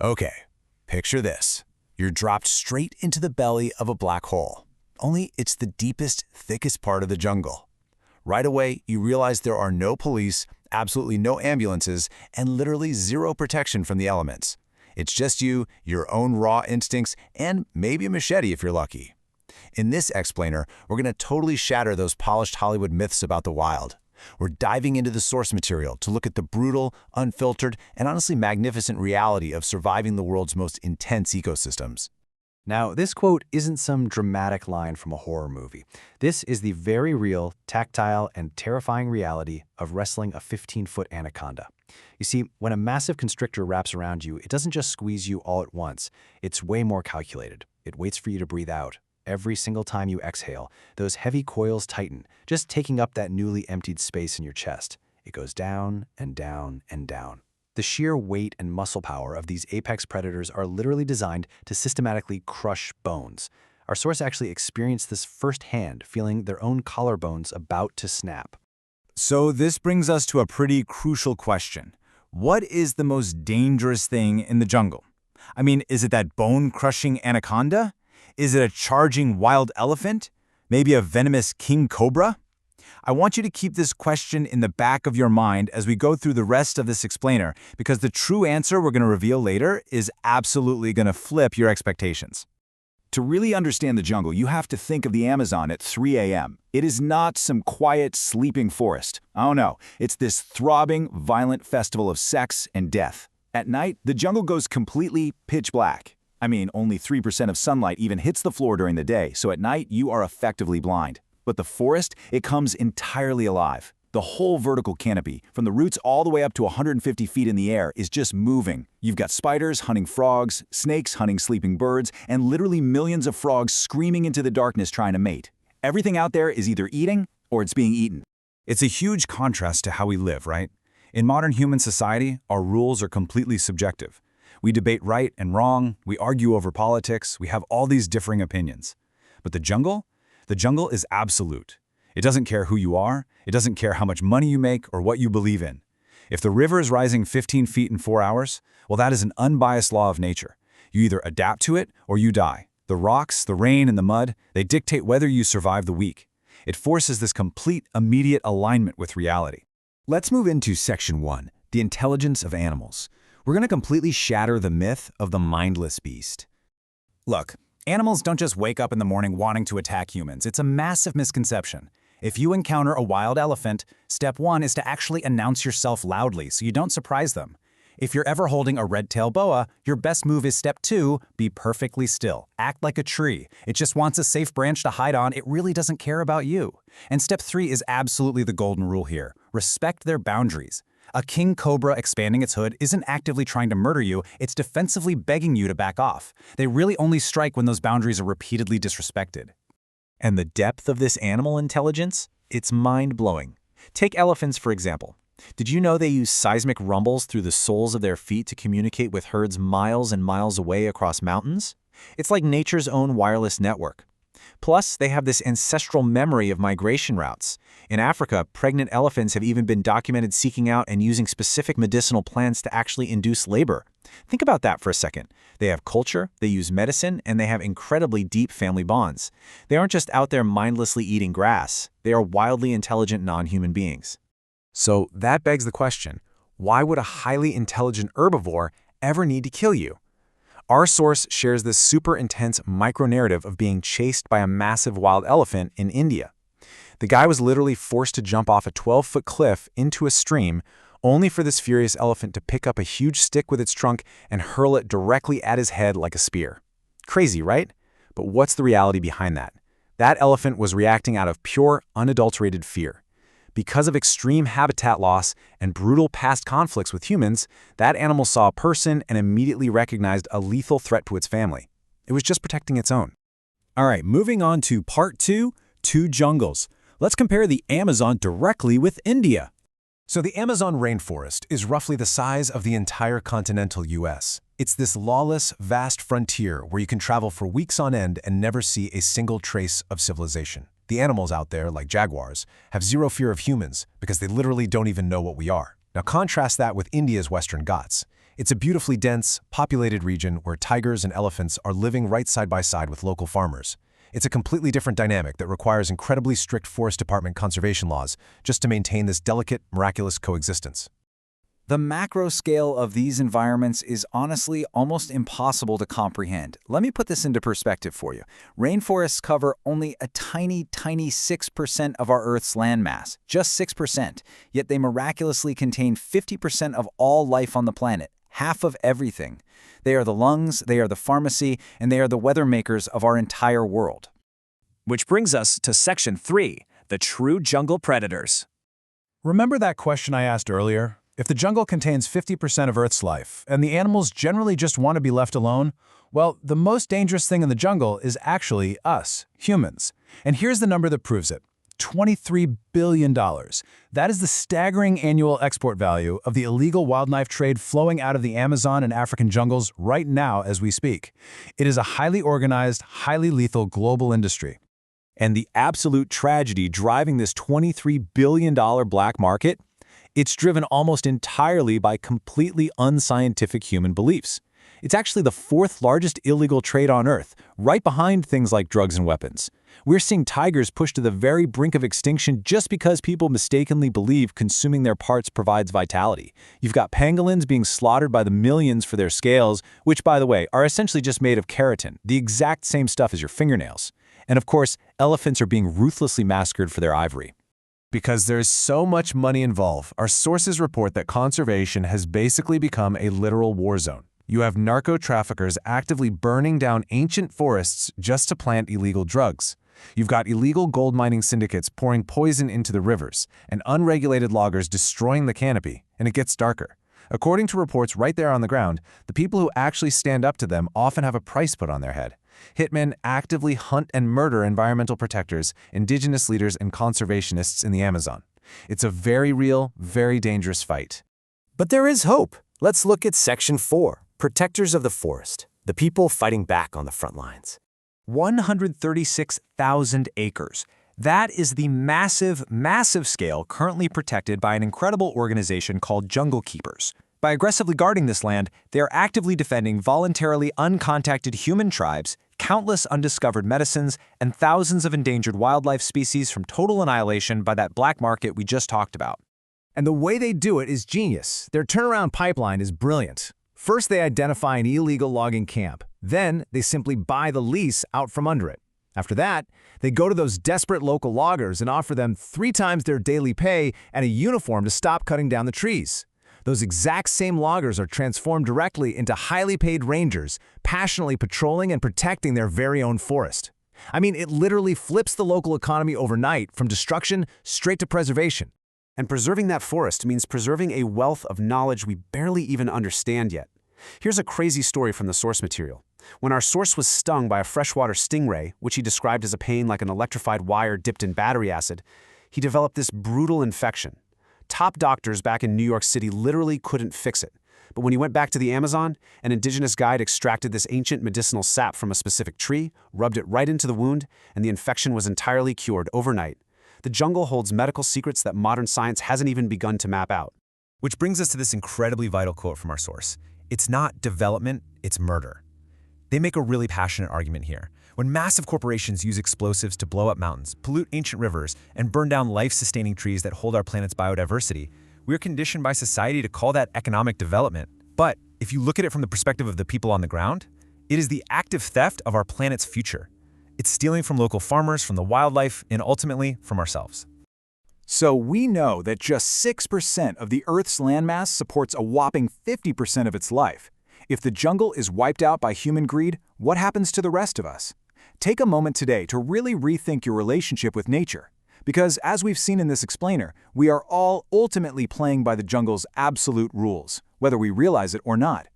Okay, picture this. You're dropped straight into the belly of a black hole. Only it's the deepest, thickest part of the jungle. Right away, you realize there are no police, absolutely no ambulances, and literally zero protection from the elements. It's just you, your own raw instincts, and maybe a machete if you're lucky. In this explainer, we're going to totally shatter those polished Hollywood myths about the wild. We're diving into the source material to look at the brutal, unfiltered, and honestly magnificent reality of surviving the world's most intense ecosystems. Now, this quote isn't some dramatic line from a horror movie. This is the very real, tactile, and terrifying reality of wrestling a 15-foot anaconda. You see, when a massive constrictor wraps around you, it doesn't just squeeze you all at once. It's way more calculated. It waits for you to breathe out. Every single time you exhale, those heavy coils tighten, just taking up that newly emptied space in your chest. It goes down and down and down. The sheer weight and muscle power of these apex predators are literally designed to systematically crush bones. Our source actually experienced this firsthand, feeling their own collarbones about to snap. So this brings us to a pretty crucial question. What is the most dangerous thing in the jungle? I mean, is it that bone-crushing anaconda? Is it a charging wild elephant? Maybe a venomous king cobra? I want you to keep this question in the back of your mind as we go through the rest of this explainer, because the true answer we're going to reveal later is absolutely going to flip your expectations. To really understand the jungle, you have to think of the Amazon at 3 a.m. It is not some quiet, sleeping forest. Oh no, it's this throbbing, violent festival of sex and death. At night, the jungle goes completely pitch black. I mean, only 3% of sunlight even hits the floor during the day, so at night you are effectively blind. But the forest, it comes entirely alive. The whole vertical canopy, from the roots all the way up to 150 feet in the air, is just moving. You've got spiders hunting frogs, snakes hunting sleeping birds, and literally millions of frogs screaming into the darkness trying to mate. Everything out there is either eating or it's being eaten. It's a huge contrast to how we live, right? In modern human society, our rules are completely subjective. We debate right and wrong, we argue over politics, we have all these differing opinions. But the jungle? The jungle is absolute. It doesn't care who you are, it doesn't care how much money you make or what you believe in. If the river is rising 15 feet in 4 hours, well, that is an unbiased law of nature. You either adapt to it or you die. The rocks, the rain, and the mud, they dictate whether you survive the week. It forces this complete, immediate alignment with reality. Let's move into Section 1, the intelligence of animals. We're going to completely shatter the myth of the mindless beast. Look, animals don't just wake up in the morning wanting to attack humans. It's a massive misconception. If you encounter a wild elephant, step 1 is to actually announce yourself loudly so you don't surprise them. If you're ever holding a red-tailed boa, your best move is step 2, be perfectly still. Act like a tree. It just wants a safe branch to hide on. It really doesn't care about you. And step 3 is absolutely the golden rule here. Respect their boundaries. A king cobra expanding its hood isn't actively trying to murder you, it's defensively begging you to back off. They really only strike when those boundaries are repeatedly disrespected. And the depth of this animal intelligence? It's mind-blowing. Take elephants, for example. Did you know they use seismic rumbles through the soles of their feet to communicate with herds miles and miles away across mountains? It's like nature's own wireless network. Plus, they have this ancestral memory of migration routes. In Africa, pregnant elephants have even been documented seeking out and using specific medicinal plants to actually induce labor. Think about that for a second. They have culture, they use medicine, and they have incredibly deep family bonds. They aren't just out there mindlessly eating grass. They are wildly intelligent non-human beings. So that begs the question, why would a highly intelligent herbivore ever need to kill you? Our source shares this super intense micro-narrative of being chased by a massive wild elephant in India. The guy was literally forced to jump off a 12-foot cliff into a stream, only for this furious elephant to pick up a huge stick with its trunk and hurl it directly at his head like a spear. Crazy, right? But what's the reality behind that? That elephant was reacting out of pure, unadulterated fear. Because of extreme habitat loss and brutal past conflicts with humans, that animal saw a person and immediately recognized a lethal threat to its family. It was just protecting its own. All right, moving on to Part 2, Two Jungles. Let's compare the Amazon directly with India. So the Amazon rainforest is roughly the size of the entire continental US. It's this lawless, vast frontier where you can travel for weeks on end and never see a single trace of civilization. The animals out there, like jaguars, have zero fear of humans because they literally don't even know what we are. Now contrast that with India's Western Ghats. It's a beautifully dense, populated region where tigers and elephants are living right side by side with local farmers. It's a completely different dynamic that requires incredibly strict Forest Department conservation laws just to maintain this delicate, miraculous coexistence. The macro scale of these environments is honestly almost impossible to comprehend. Let me put this into perspective for you. Rainforests cover only a tiny, tiny 6% of our Earth's landmass, just 6%, yet they miraculously contain 50% of all life on the planet, half of everything. They are the lungs, they are the pharmacy, and they are the weather makers of our entire world. Which brings us to Section 3, the true jungle predators. Remember that question I asked earlier? If the jungle contains 50% of Earth's life, and the animals generally just want to be left alone, well, the most dangerous thing in the jungle is actually us, humans. And here's the number that proves it. $23 billion. That is the staggering annual export value of the illegal wildlife trade flowing out of the Amazon and African jungles right now as we speak. It is a highly organized, highly lethal global industry. And the absolute tragedy driving this $23 billion black market? It's driven almost entirely by completely unscientific human beliefs. It's actually the fourth largest illegal trade on Earth, right behind things like drugs and weapons. We're seeing tigers pushed to the very brink of extinction just because people mistakenly believe consuming their parts provides vitality. You've got pangolins being slaughtered by the millions for their scales, which, by the way, are essentially just made of keratin, the exact same stuff as your fingernails. And of course, elephants are being ruthlessly massacred for their ivory. Because there's so much money involved, our sources report that conservation has basically become a literal war zone. You have narco-traffickers actively burning down ancient forests just to plant illegal drugs. You've got illegal gold mining syndicates pouring poison into the rivers, and unregulated loggers destroying the canopy, and it gets darker. According to reports right there on the ground, the people who actually stand up to them often have a price put on their head. Hitmen actively hunt and murder environmental protectors, indigenous leaders, and conservationists in the Amazon. It's a very real, very dangerous fight. But there is hope. Let's look at Section 4, Protectors of the Forest, the people fighting back on the front lines. 136,000 acres. That is the massive, massive scale currently protected by an incredible organization called Jungle Keepers. By aggressively guarding this land, they are actively defending voluntarily uncontacted human tribes, countless undiscovered medicines, and thousands of endangered wildlife species from total annihilation by that black market we just talked about. And the way they do it is genius. Their turnaround pipeline is brilliant. First, they identify an illegal logging camp. Then, they simply buy the lease out from under it. After that, they go to those desperate local loggers and offer them 3 times their daily pay and a uniform to stop cutting down the trees. Those exact same loggers are transformed directly into highly paid rangers, passionately patrolling and protecting their very own forest. I mean, it literally flips the local economy overnight from destruction straight to preservation. And preserving that forest means preserving a wealth of knowledge we barely even understand yet. Here's a crazy story from the source material. When our source was stung by a freshwater stingray, which he described as a pain like an electrified wire dipped in battery acid, he developed this brutal infection. Top doctors back in New York City literally couldn't fix it. But when he went back to the Amazon, an indigenous guide extracted this ancient medicinal sap from a specific tree, rubbed it right into the wound, and the infection was entirely cured overnight. The jungle holds medical secrets that modern science hasn't even begun to map out. Which brings us to this incredibly vital quote from our source. It's not development, it's murder. They make a really passionate argument here. When massive corporations use explosives to blow up mountains, pollute ancient rivers, and burn down life-sustaining trees that hold our planet's biodiversity, we're conditioned by society to call that economic development. But if you look at it from the perspective of the people on the ground, it is the active theft of our planet's future. It's stealing from local farmers, from the wildlife, and ultimately from ourselves. So we know that just 6% of the Earth's landmass supports a whopping 50% of its life. If the jungle is wiped out by human greed, what happens to the rest of us? Take a moment today to really rethink your relationship with nature. Because as we've seen in this explainer, we are all ultimately playing by the jungle's absolute rules, whether we realize it or not.